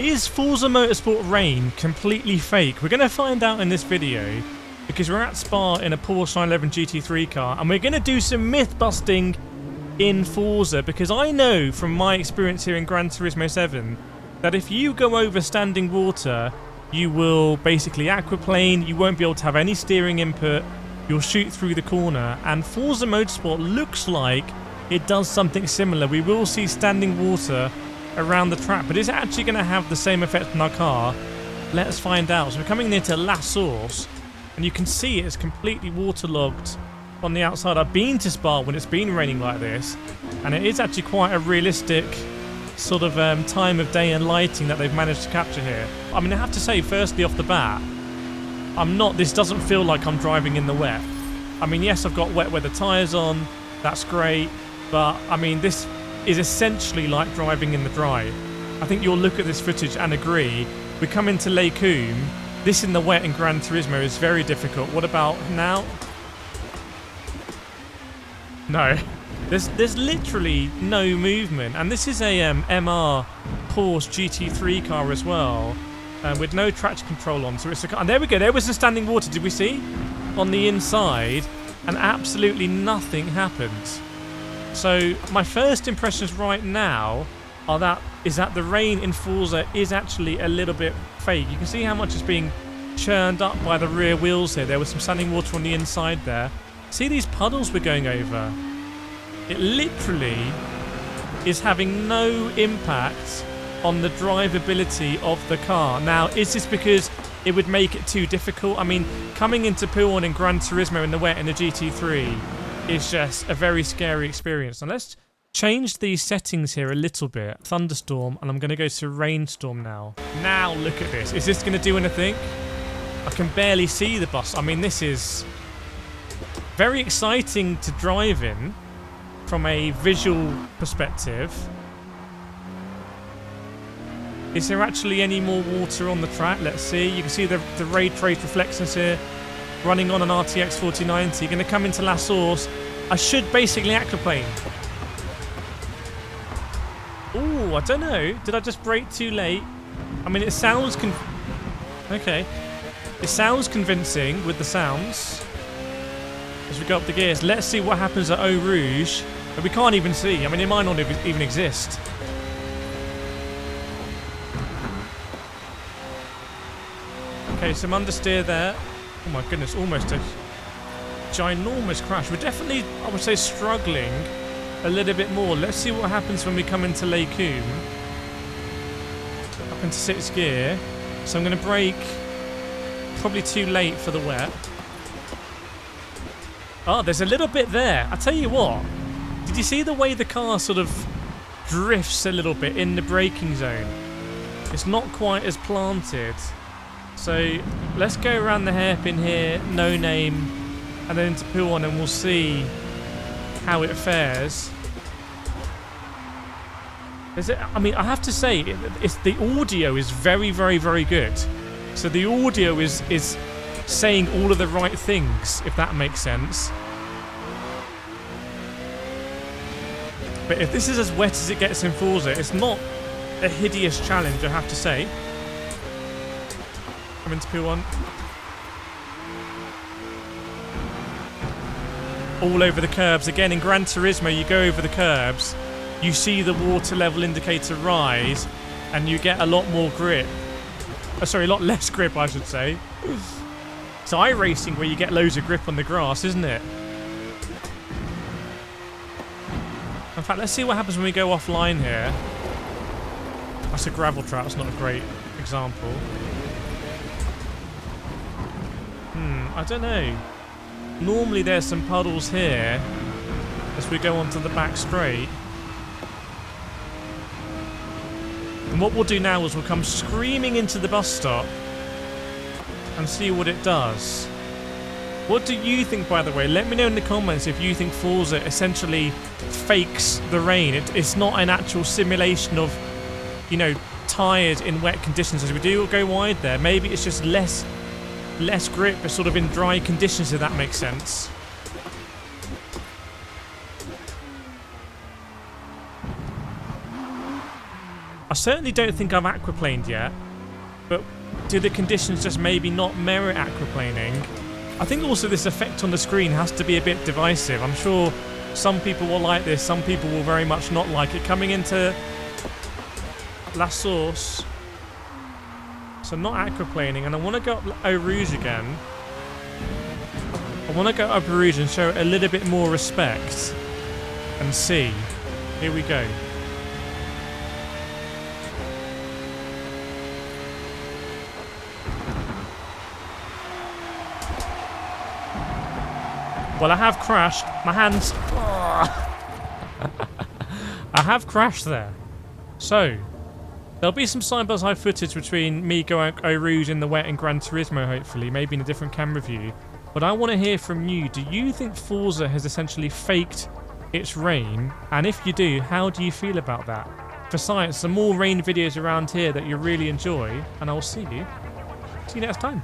Is Forza Motorsport rain completely fake? We're going to find out in this video because we're at Spa in a Porsche 911 GT3 car and we're going to do some myth busting in Forza because I know from my experience here in Gran Turismo 7 that if you go over standing water, you will basically aquaplane, you won't be able to have any steering input, you'll shoot through the corner, and Forza Motorsport looks like it does something similar. We will see standing water around the track, but is it actually going to have the same effect on our car? Let us find out. So we're coming near to La Source, and you can see it's completely waterlogged on the outside. I've been to Spa when it's been raining like this, and it is actually quite a realistic sort of time of day and lighting that they've managed to capture here. I mean, I have to say, firstly off the bat, this doesn't feel like I'm driving in the wet. I mean, yes, I've got wet weather tyres on, that's great, but I mean, this is essentially like driving in the dry. I think you'll look at this footage and agree. We come into Les Combes, this in the wet in Gran Turismo is very difficult. What about now? No. There's literally no movement, and this is a MR Porsche GT3 car as well, with no traction control on. So it's and there we go. There was the standing water. Did we see on the inside? And absolutely nothing happened. So my first impressions right now are that the rain in Forza is actually a little bit fake. You can see how much is being churned up by the rear wheels here. There was some standing water on the inside there. See these puddles we're going over? It literally is having no impact on the drivability of the car. Now, is this because it would make it too difficult? I mean, coming into Pouhon in Gran Turismo in the wet in the GT3 is just a very scary experience. Now, let's change these settings here a little bit. Thunderstorm, and I'm going to go to rainstorm now. Now, look at this. Is this going to do anything? I can barely see the bus. I mean, this is very exciting to drive in from a visual perspective. Is there actually any more water on the track? Let's see. You can see the ray trace reflections here running on an RTX 4090. Going to come into La Source. I should basically aquaplane. Oh, I don't know. Did I just brake too late? I mean, it sounds okay. It sounds convincing with the sounds. As we go up the gears, let's see what happens at Eau Rouge. But we can't even see. I mean, it might not even exist. Okay, some understeer there. Oh my goodness, almost a ginormous crash. We're definitely, I would say, struggling a little bit more. Let's see what happens when we come into Les Combes. Up into 6th gear. So I'm going to brake probably too late for the wet. Oh, there's a little bit there. I tell you what. Did you see the way the car sort of drifts a little bit in the braking zone? It's not quite as planted. So let's go around the hairpin here, no name, and then into Pouhon, and we'll see how it fares. I mean, I have to say, the audio is very, very, very good. So the audio is saying all of the right things, if that makes sense. But if this is as wet as it gets in Forza, it's not a hideous challenge, I have to say. I'm into Pouhon. All over the curbs. Again, in Gran Turismo, you go over the curbs, you see the water level indicator rise, and you get a lot more grip. Sorry, a lot less grip, I should say. It's iRacing where you get loads of grip on the grass, isn't it? In fact, let's see what happens when we go offline here. That's a gravel track. That's not a great example. I don't know. Normally there's some puddles here as we go onto the back straight. And what we'll do now is we'll come screaming into the bus stop and see what it does. What do you think, by the way? Let me know in the comments if you think Forza essentially fakes the rain. It's not an actual simulation of, you know, tyres in wet conditions as we do go wide there. Maybe it's just less grip, but sort of in dry conditions, if that makes sense. I certainly don't think I've aquaplaned yet, but do the conditions just maybe not merit aquaplaning? I think also this effect on the screen has to be a bit divisive. I'm sure some people will like this, some people will very much not like it. Coming into La Source, so not aquaplaning, and I want to go up Eau Rouge again. I want to go up Eau Rouge and show it a little bit more respect and see. Here we go. Well, I have crashed. My hands. I have crashed there. So, there'll be some side-by-side footage between me going Eau Rouge in the wet and Gran Turismo, hopefully, maybe in a different camera view. But I want to hear from you. Do you think Forza has essentially faked its rain? And if you do, how do you feel about that? For science, some more rain videos around here that you really enjoy, and I will see you next time.